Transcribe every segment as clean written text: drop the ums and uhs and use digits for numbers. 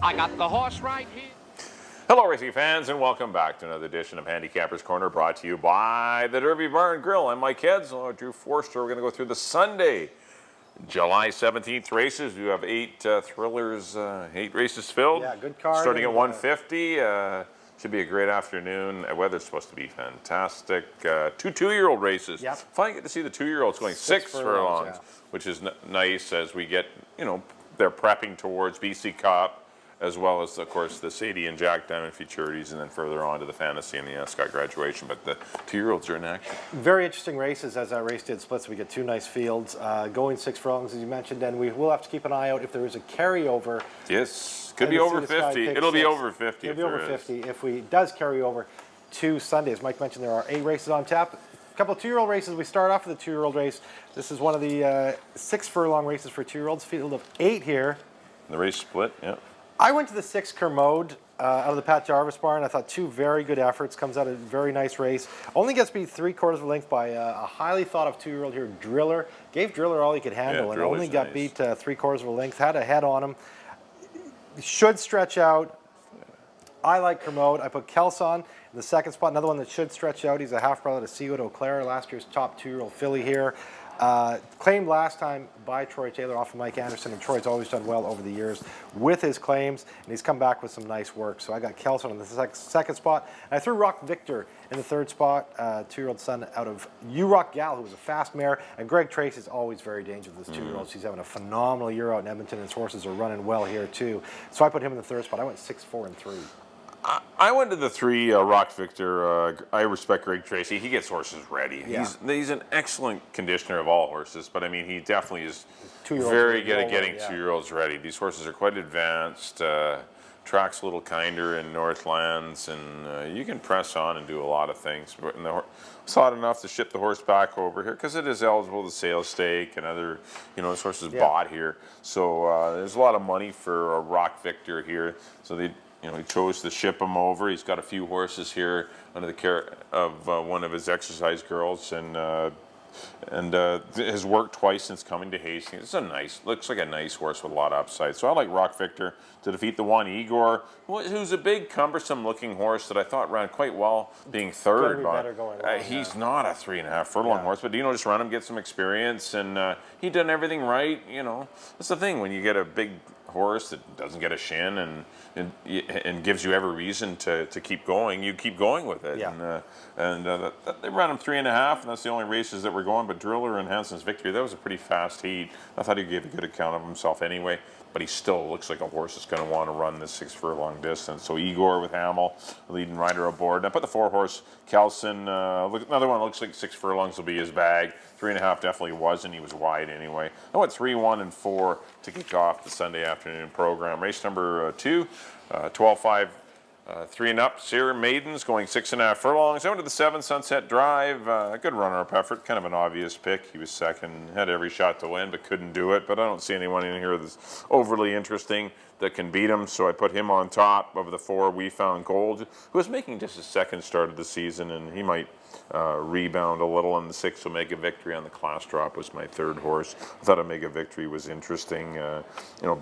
I got the horse right here. Hello, racing fans, and welcome back to another edition of Handicappers Corner, brought to you by the Derby Bar and Grill. I'm Mike Heads, along with Drew Forster. We're going to go through the Sunday, July 17th races. We have 8 thrillers, 8 races filled. Yeah, good card. Starting at 150. Should be a great afternoon. Weather's supposed to be fantastic. 2 two-year-old races. Yep. Finally get to see the 2-year-olds going 6 furlongs, yeah. which is nice as we get, they're prepping towards BC Cup, as well as, of course, the Sadie and Jack Diamond Futurities, and then further on to the Fantasy and the Ascot Graduation. But the 2-year-olds are in action. Very interesting races as that race did split. So we get 2 nice fields going 6 furlongs, as you mentioned, and we will have to keep an eye out if there is a carryover. Yes, could be over 50. It'll be over 50. It'll be over 50 if we does carry over to Sundays. Mike mentioned there are 8 races on tap. A couple of 2-year-old races. We start off with the 2-year-old race. This is one of the 6 furlong races for 2-year-olds. Field of 8 here. The race split, yeah. I went to the 6 Kermode out of the Pat Jarvis barn. I thought 2 very good efforts. Comes out a very nice race. Only gets beat 3/4 of a length by a highly thought of 2-year-old here, Driller. Gave Driller all he could handle and only got beat 3/4 of a length. Had a head on him. Should stretch out. I like Kermode. I put Kelson in the 2nd spot. Another one that should stretch out. He's a half brother to Seawood O'Clair, last year's top 2-year-old filly here. Claimed last time by Troy Taylor off of Mike Anderson, and Troy's always done well over the years with his claims, and he's come back with some nice work. So I got Kelson in the 2nd spot, and I threw Rock Victor in the 3rd spot, 2-year-old son out of U-Rock Gal, who was a fast mare, and Greg Trace is always very dangerous with this 2-year-old. He's having a phenomenal year out in Edmonton, and his horses are running well here too. So I put him in the 3rd spot. I went 6, 4, and 3. I went to the 3 Rock Victor. I respect Greg Tracy. He gets horses ready. Yeah. He's an excellent conditioner of all horses, but I mean, he definitely is 2-year-olds very good at getting yeah. 2-year-olds ready. These horses are quite advanced. Track's a little kinder in Northlands, and you can press on and do a lot of things. But it's hot enough to ship the horse back over here because it is eligible to sales stake and other, this horse is bought here. So there's a lot of money for a Rock Victor here. So he chose to ship him over. He's got a few horses here under the care of one of his exercise girls, and has worked twice since coming to Hastings. Looks like a nice horse with a lot of upside. So I like Rock Victor to defeat the 1 Igor, who's a big, cumbersome-looking horse that I thought ran quite well, being 3rd. He's not a 3.5 furlong horse, but just run him, get some experience, and he done everything right. That's the thing when you get a big horse that doesn't get a shin and gives you every reason to keep going, you keep going with it. Yeah. They ran him 3.5, and that's the only races that were going. But Driller and Hansen's Victory, that was a pretty fast heat. I thought he gave a good account of himself anyway, but he still looks like a horse that's going to want to run this 6 furlong distance. So Igor with Hamill, leading rider aboard. And I put the 4-horse Kelson. Another one looks like 6 furlongs will be his bag. 3.5 definitely wasn't. He was wide anyway. I went 3, 1, and 4 to kick off the Sunday afternoon program. Race number 2, 12-5. 3 and up, Sierra Maidens going 6.5 furlongs. I went to the 7 Sunset Drive. A good runner-up effort, kind of an obvious pick. He was 2nd, had every shot to win, but couldn't do it. But I don't see anyone in here that's overly interesting that can beat him, so I put him on top of the 4 We Found Gold, who was making just his 2nd start of the season, and he might rebound a little. And the 6 Omega Victory on the class drop was my 3rd horse. I thought Omega Victory was interesting,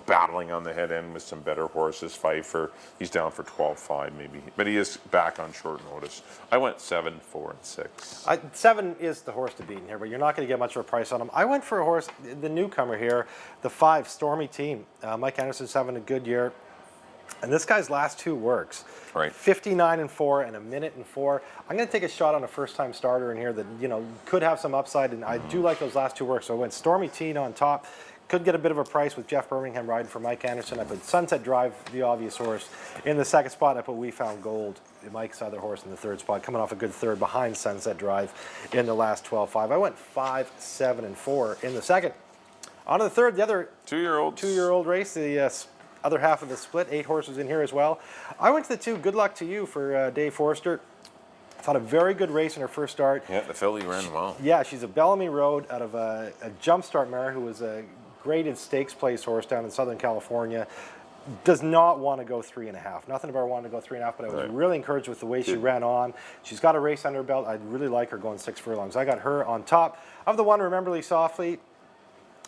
battling on the head end with some better horses. Pfeiffer, he's down for 12-5 maybe, but he is back on short notice. I went 7, 4, and 6. 7 is the horse to beat in here, but you're not going to get much of a price on him. I went for a horse, the newcomer here, the 5 Stormy Team. Mike Anderson's having a good year. And this guy's last 2 works, right? 59 and 4 and 1 minute and 4. I'm going to take a shot on a first-time starter in here that could have some upside, and I do like those last 2 works. So I went Stormy Teen on top. Could get a bit of a price with Jeff Birmingham riding for Mike Anderson. I put Sunset Drive, the obvious horse, in the 2nd spot. I put We Found Gold, Mike's other horse, in the 3rd spot, coming off a good 3rd behind Sunset Drive in the last 12-5. I went 5, 7, and 4 in the 2nd. On to the 3rd, the other 2-year-old race, the other half of the split. 8 horses in here as well. I went to the 2 Good Luck to You for Dave Forster. I thought a very good race in her first start. Yeah, the filly ran well. Yeah, she's a Bellamy Road out of a Jumpstart mare who was a graded stakes place horse down in Southern California. Does not want to go 3.5. Nothing about her wanting to go 3.5, but I was really encouraged with the way she ran on. She's got a race under her belt. I'd really like her going 6 furlongs. I got her on top of the 1 Rememberly Softly.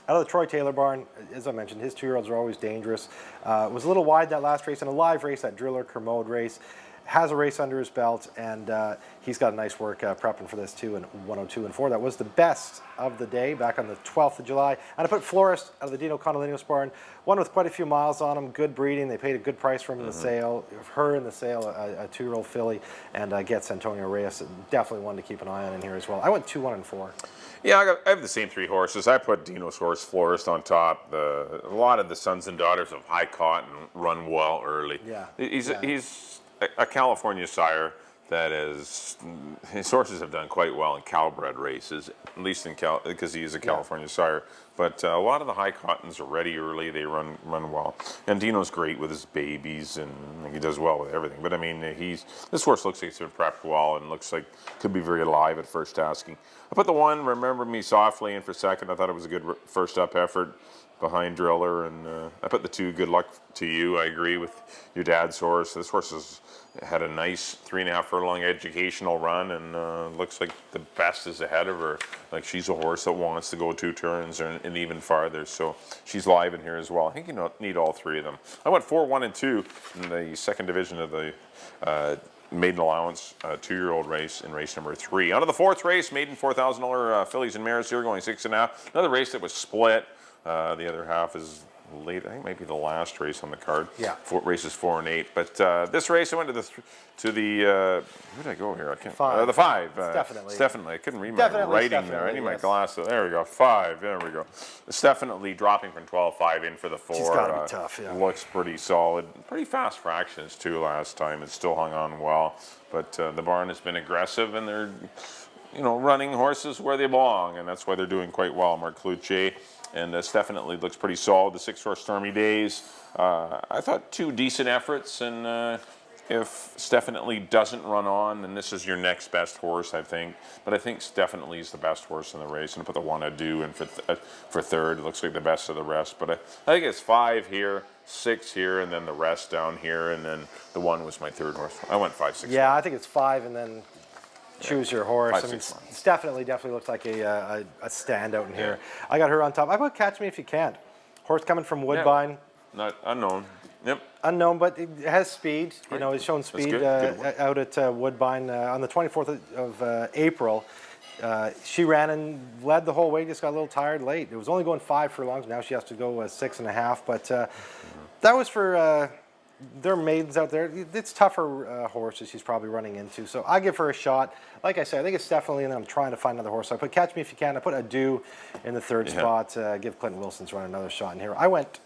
Out of the Troy Taylor barn, as I mentioned, his 2-year-olds are always dangerous. Was a little wide that last race, in a live race, that Driller Kermode race. Has a race under his belt, and he's got a nice work prepping for this too in 102 and 4. That was the best of the day back on the 12th of July. And I put Florist out of the Dino Condolinos barn, one with quite a few miles on him, good breeding. They paid a good price for him in the sale, her in the sale, a 2-year-old filly, and gets Antonio Reyes. Definitely one to keep an eye on in here as well. I went 2, 1, and 4. Yeah, I have the same 3 horses. I put Dino's horse Florist on top. A lot of the sons and daughters of High Cotton run well early. Yeah. He's a California sire that is, his horses have done quite well in Calbred races, at least in because he is a California sire. But a lot of the High Cottons are ready early. They run well. And Dino's great with his babies, and he does well with everything. But I mean, this horse looks like he's been prepped well and looks like could be very alive at first asking. I put the 1, Remember Me Softly, in for second. I thought it was a good first up effort behind Driller, and I put the 2, Good Luck to You. I agree with your dad's horse. This horse has had a nice 3.5 furlong educational run, and looks like the best is ahead of her. Like, she's a horse that wants to go 2 turns and even farther, so she's live in here as well. I think you need all 3 of them. I went 4, 1, and 2 in the second division of the maiden allowance 2-year-old race in race number 3. On to the 4th race, maiden $4,000 fillies and mares here, going 6.5. Another race that was split. The other half is late. I think maybe the last race on the card. Yeah. Races 4 and 8. But this race, I went to the who did I go here? I can't. 5. The 5. Definitely. I couldn't read my Definitely writing there. I need my yes. glasses. There we go. 5. There we go. It's definitely dropping from 12.5 in for the 4. She's gotta be tough. Yeah. Looks pretty solid. Pretty fast fractions too. Last time it still hung on well. But the barn has been aggressive, and they're running horses where they belong, and that's why they're doing quite well. Mark Cloutier. And definitely looks pretty solid. The 6-horse Stormy Days. I thought 2 decent efforts, and if Definitely doesn't run on, then this is your next best horse, I think. But I think Definitely is the best horse in the race, and I put the 1 Ado in for third. It looks like the best of the rest, but I think it's 5 here, 6 here, and then the rest down here, and then the 1 was my 3rd horse. I went 5, 6. Yeah, I think it's 5, and then choose your horse. 5, I mean, 6, it's definitely looks like a standout in here. I got her on top. I put Catch Me If You Can't. Horse coming from Woodbine. Not unknown. Yep. Unknown, but it has speed. He's shown speed good. Good out at Woodbine on the 24th of April. She ran and led the whole way, just got a little tired late. It was only going 5 furlongs. Now she has to go 6.5. But that was for their maidens out there. It's tougher horses she's probably running into. So I give her a shot. Like I said, I think it's definitely, and I'm trying to find another horse. So I put Catch Me If You Can. I put Ado in the 3rd spot. Give Clinton Wilson's run another shot in here. I went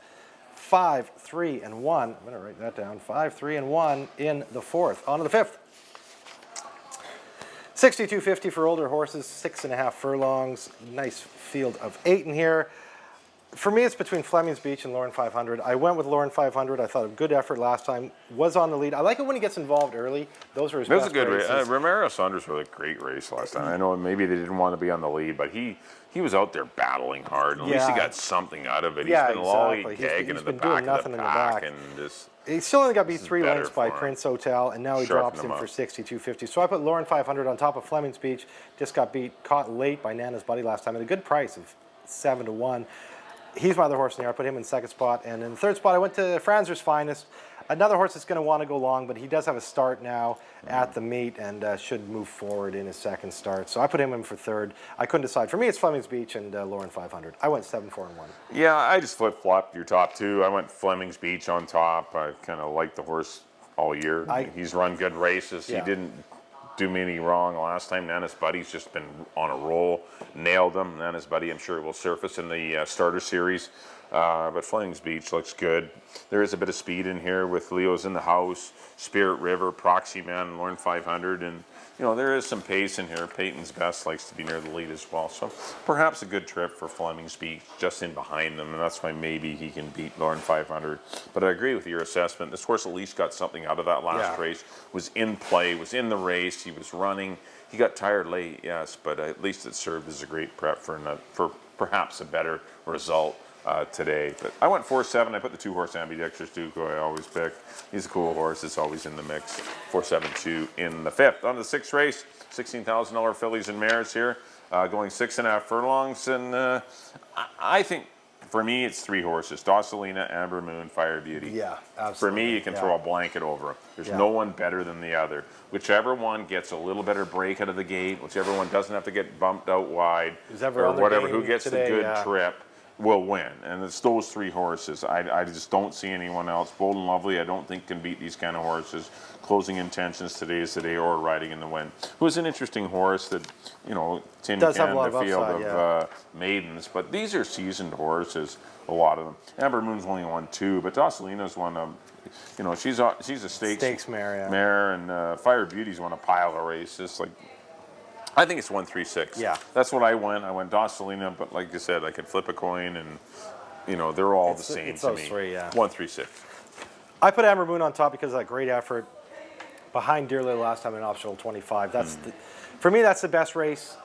5, 3, and 1. I'm going to write that down. 5, 3, and 1 in the 4th. On to the 5th. 62.50 for older horses, 6.5 furlongs. Nice field of 8 in here. For me, it's between Fleming's Beach and Lauren 500. I went with Lauren 500. I thought a good effort last time. Was on the lead. I like it when he gets involved early. Those are his best races. That was a good race. Romero Saunders was a great race last time. I know maybe they didn't want to be on the lead, but he was out there battling hard. At least he got something out of it. He's been lollygagging in the back of the pack. And just, he still only got beat 3 lengths by for him. Prince Hotel, and now he drops him for 62.50. So I put Lauren 500 on top of Fleming's Beach. Just got caught late by Nana's Buddy last time at a good price of 7 to 1. He's my other horse in there. I put him in 2nd spot. And in the 3rd spot, I went to Franzer's Finest. Another horse that's going to want to go long, but he does have a start now at the meet and should move forward in his 2nd start. So I put him in for 3rd. I couldn't decide. For me, it's Fleming's Beach and Lauren 500. I went 7, 4, and 1. Yeah, I just flip-flopped your top 2. I went Fleming's Beach on top. I kind of liked the horse all year. He's run good races. He didn't do me any wrong last time. Nana's Buddy's just been on a roll. Nailed him. Nana's Buddy, I'm sure, will surface in the starter series. But Fleming's Beach looks good. There is a bit of speed in here with Leo's in the house, Spirit River, Proxy Man, and Lauren 500. And, there is some pace in here. Peyton's Best likes to be near the lead as well. So perhaps a good trip for Fleming's Beach just in behind them. And that's why maybe he can beat Lauren 500. But I agree with your assessment. This horse at least got something out of that last race. Was in play, was in the race. He was running. He got tired late, yes, but at least it served as a great prep for perhaps a better result today. But I went 4-7. I put the 2-horse Ambidextrous Duke, who I always pick. He's a cool horse. It's always in the mix. 4-7-2 in the 5th. On to the 6th race. $16,000 fillies and mares here, going 6.5 furlongs. And I think for me, it's 3 horses: Dossalina, Amber Moon, Fire Beauty. Yeah, absolutely. For me, you can throw a blanket over them. There's no one better than the other. Whichever one gets a little better break out of the gate, whichever one doesn't have to get bumped out wide, ever or on their whatever, game who gets today, the good trip will win. And it's those 3 horses. I just don't see anyone else. Bold and Lovely, I don't think can beat these kind of horses. Closing Intentions, Today is the Day, or Riding in the Wind, who is an interesting horse that, you know, tin Does have can a lot the of field upside, of maidens, but these are seasoned horses, a lot of them. Amber Moon's only won 2, but Dossalina's won you know, she's a stakes mare, mare, and Fire Beauty's won a pile of races. Like, I think it's 1-3-6. Yeah. That's what I went. I went Dossalina, but like I said, I could flip a coin, and you know, they're all the same it's to those me. 3, yeah. 1-3-6. I put Amber Moon on top because of that great effort behind Dearly last time in optional 25. That's for me, that's the best race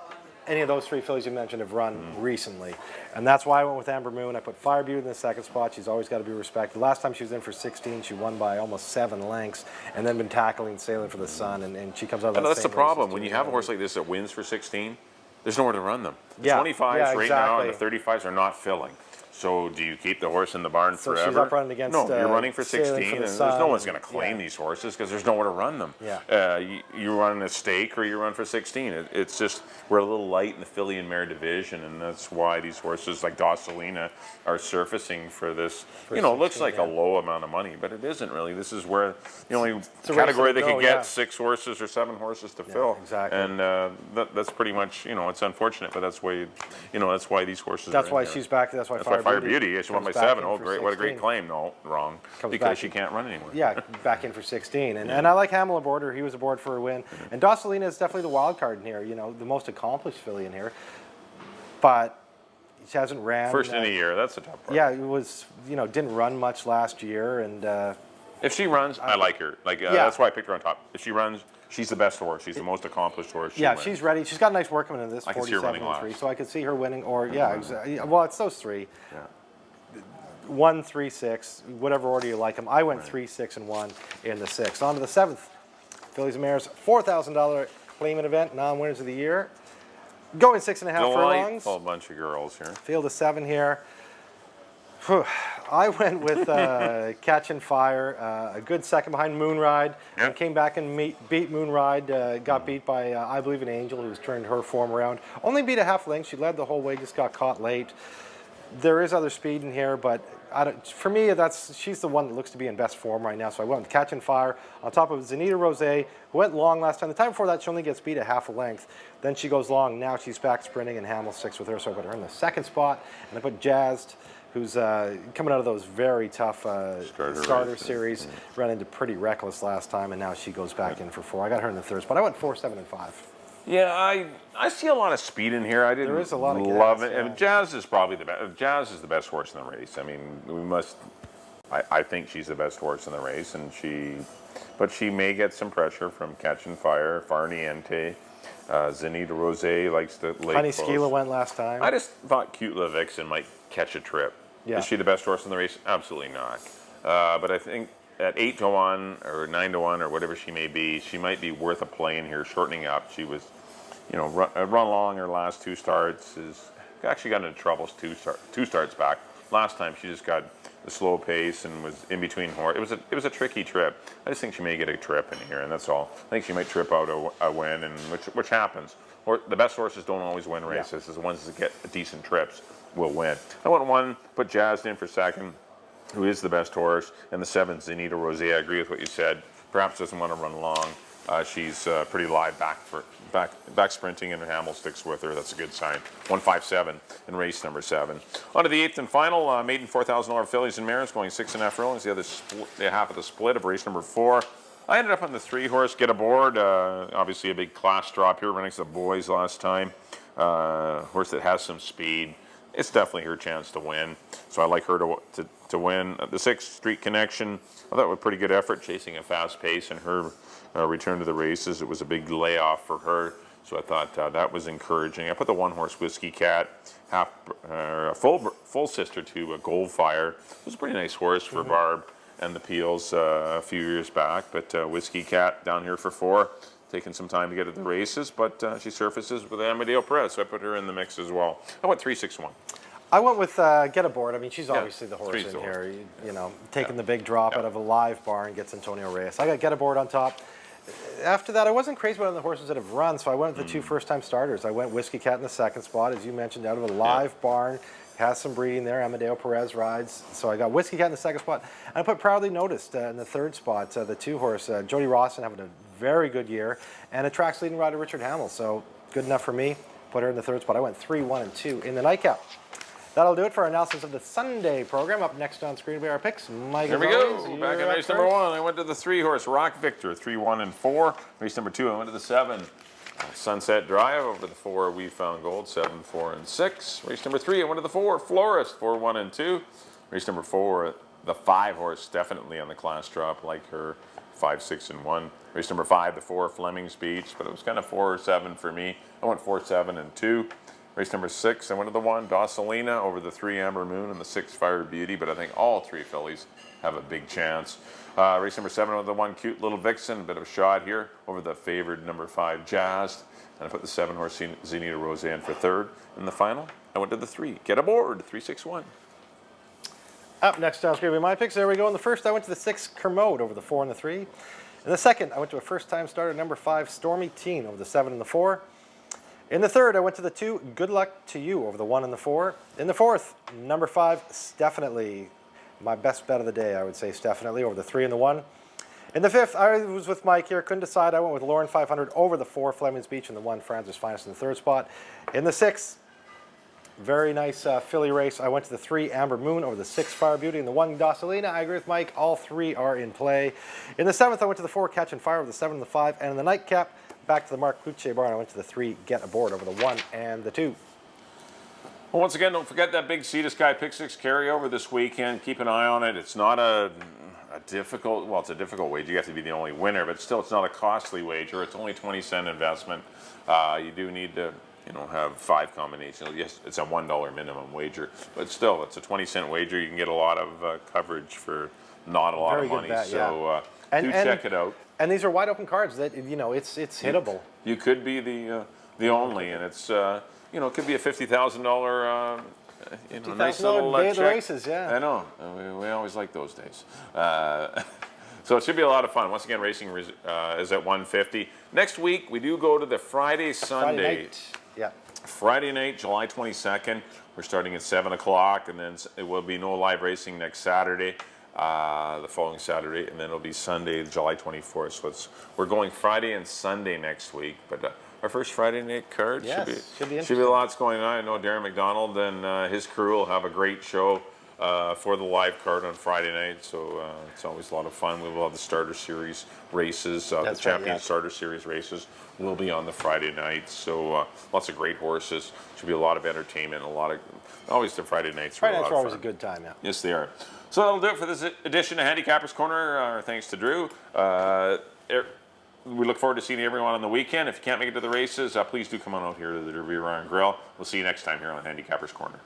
any of those 3 fillies you mentioned have run recently. And that's why I went with Amber Moon. I put Fire Beauty in the 2nd spot. She's always got to be respected. Last time she was in for 16, she won by almost 7 lengths, and then been tackling Sailing for the Sun, and she comes out of that. And that's the same problem. races When too. you have a horse like this that wins for 16, there's nowhere to run them. The Yeah. 25s Yeah, right now and the exactly. 35s are not filling. So do you keep the horse in the barn So forever? she's up running against, no, you're running for Sailing 16, for the and Sun, there's no one's and- going to claim yeah. these horses because there's nowhere to run them. Yeah. You run a stake or you run for 16. It's just we're a little light in the filly and mare division, and that's why these horses like Dossalina are surfacing for this. You know, it looks 16, like a yeah. low amount of money, but it isn't really. This is where the only a race category of they go, could get yeah. 6 horses or 7 horses to fill. exactly. And that's pretty much, you know, it's unfortunate, but that's why, you know, that's why these horses. That's are in why there. she's back. That's why That's why Fire Beauty. Yeah, she won by comes back 7. in Oh, for great! What a great 16. claim. No, wrong. Comes Because back she in- can't run anymore. Yeah, back in for 16. And I like Hamill aboard her. He was aboard for a win. And Dossalina is definitely the wild card in here, you know, the most accomplished filly in here. But she hasn't ran. First in a year. That's a tough part. Yeah, it was, you know, didn't run much last year. And If she runs, I like her. Like Yeah. that's why I picked her on top. If she runs, she's the best horse. She's the most accomplished horse. She'll yeah, win. she's ready. She's got a nice workman in this, I can see her 47 running and 3. last. So I could see her winning. Or, yeah, exactly. Well, it's those 3. Yeah. 1, 3, 6, whatever order you like them. I went 3, 6, and 1 in the 6th. On to the 7th. Fillies and Mares, $4,000 claimant event, non-winners of the year. Going 6.5 furlongs. Delightful bunch of girls here. Field of 7 here. Whew. I went with Catch and Fire, a good second behind Moonride. Yeah. And came back and beat Moonride. Got beat by, I believe, an Angel who's turned her form around. Only beat a half length. She led the whole way, just got caught late. There is other speed in here, but for me, she's the one that looks to be in best form right now. So I went with Catch and Fire on top of Zenita Rose, who went long last time. The time before that, she only gets beat a half a length. Then she goes long. Now she's back sprinting, and Hamill sticks with her. So I put her in the 2nd spot, and I put Jazzed, who's coming out of those very tough starter races. series. Ran into Pretty Reckless last time, and now she goes back in for 4. I got her in the 3rd spot. I went 4, 7, and 5. Yeah, I see a lot of speed in here. I didn't There is a lot of love gas, it. yeah. And Jazz is probably the best. Jazz is the best horse in the race. I mean, I think she's the best horse in the race, but she may get some pressure from Catch and Fire, Farniente, Zenita Rose likes to late Honey close. Skila went last time. I just thought Cute La Vixen might catch a trip. Yeah. Is she the best horse in the race? Absolutely not. But I think at 8 to 1 or 9 to 1 or whatever she may be, she might be worth a play in here, shortening up. She was, you know, run long her last 2 starts. Actually got into troubles 2 starts back. Last time she just got the slow pace and was in between horse. It was a tricky trip. I just think she may get a trip in here, and that's all. I think she might trip out a win, and which happens. Or the best horses don't always win races. It's the ones that get decent trips will win. I went 1, put Jazzed in for 2nd, who is the best horse, and the 7, Zenita Rose. I agree with what you said. Perhaps doesn't want to run long. She's pretty live back sprinting, and Hamill sticks with her. That's a good sign. 157 in race number 7. On to the 8th and final, maiden $4,000 fillies and mares going 6.5 furlongs. The half of the split of race number 4. I ended up on the 3 horse Get Aboard. Obviously a big class drop here, running to the boys last time. Horse that has some speed. It's definitely her chance to win. So I like her to win. The 6 Street Connection, I thought was a pretty good effort, chasing a fast pace in her return to the races. It was a big layoff for her, so I thought that was encouraging. I put the 1 horse Whiskey Cat, a full sister to a Goldfire. It was a pretty nice horse for Barb and the Peels a few years back, but Whiskey Cat down here for 4. Taking some time to get at the races, but she surfaces with Amadeo Perez, so I put her in the mix as well. I went 3, 6, 1. I went with Get Aboard. I mean, she's obviously the horse Three's in the horse. here. You know, taking the big drop out of a live barn gets Antonio Reyes. I got Get Aboard on top. After that, I wasn't crazy about the horses that have run, so I went with the two first-time starters. I went Whiskey Cat in the second spot, as you mentioned, out of a live barn. Has some breeding there. Amadeo Perez rides. So I got Whiskey Cat in the second spot. And I put Proudly Noticed in the third spot. The two-horse, Jody Rawson having a very good year. And attracts leading rider Richard Hamill. So good enough for me. Put her in the third spot. I went 3, 1, and 2 in the nightcap. That'll do it for our analysis of the Sunday program. Up next on screen will be our picks. Mike, There we go. Back in race number 1. I went to the 3-horse Rock Victor, 3, 1, and 4. Race number 2, I went to the 7. Sunset Drive. Over the 4, We Found Gold, 7, 4, and 6. Race number 3, I went to the 4, Florist, 4, 1, and 2. Race number 4, the 5-horse, definitely on the class drop, like her, 5, 6, and 1. Race number 5, the 4, Fleming's Beach, but it was kind of 4 or 7 for me. I went 4, 7, and 2. Race number 6, I went to the 1, Dossalina, over the 3, Amber Moon, and the 6, Fire Beauty, but I think all 3 fillies have a big chance. Race number 7, I went to the 1, Cute Little Vixen, a bit of a shot here, over the favored number 5, Jazzed, and I put the 7-horse Zenita Roseanne for third. In the final, I went to the 3, Get Aboard, 3, 6, 1. Up next on screen will be my picks. There we go. In the first, I went to the 6, Kermode, over the 4 and the 3. In the second, I went to a first-time starter, number 5, Stormy Teen, over the 7 and the 4. In the third, I went to the 2, Good Luck to You, over the 1 and the 4. In the fourth, number 5, Stefinitely. My best bet of the day, I would say Stefinitely, over the 3 and the 1. In the fifth, I was with Mike here. Couldn't decide. I went with Lauren 500 over the 4, Fleming's Beach, and the 1, Francis Finest in the third spot. In the sixth, very nice filly race. I went to the 3, Amber Moon, over the 6, Fire Beauty, and the 1, Dossalina. I agree with Mike. All 3 are in play. In the seventh, I went to the 4, Catch and Fire, over the 7 and the 5. And in the nightcap, back to the Mark Cloutier barn, I went to the 3, Get Aboard, over the 1 and the 2. Well, once again, don't forget that big Sea to Sky Pick 6 carryover this weekend. Keep an eye on it. It's not a difficult, well, it's a difficult wager. You have to be the only winner, but still, it's not a costly wager. It's only 20-cent investment. You do need to, have 5 combinations. Yes, it's a $1 minimum wager, but still, it's a 20-cent wager. You can get a lot of coverage for not a lot Very of good money. bet, So And check it out. And these are wide open cards that, it's hittable. You could be the only, and it's it could be a $50,000 nice little day of the check. races, yeah. I know. We always like those days. So it should be a lot of fun. Once again, racing is at 150. Next week we do go to the Friday night. Yeah. Friday night, July 22nd. We're starting at 7 o'clock, and then it will be no live racing next Saturday. The following Saturday, and then it'll be Sunday, July 24th. So we're going Friday and Sunday next week. But our first Friday night card should be lots going on. I know Darren McDonald and his crew will have a great show for the live card on Friday night. So it's always a lot of fun. We will have the Starter Series races, the Champion Starter Series races will be on the Friday night. So lots of great horses. Should be a lot of entertainment. Always the Friday nights. Friday nights are always a good time. Yeah. Yes, they are. So that'll do it for this edition of Handicappers Corner. Thanks to Drew. We look forward to seeing everyone on the weekend. If you can't make it to the races, please do come on out here to the Derby Bar and Grill. We'll see you next time here on Handicappers Corner.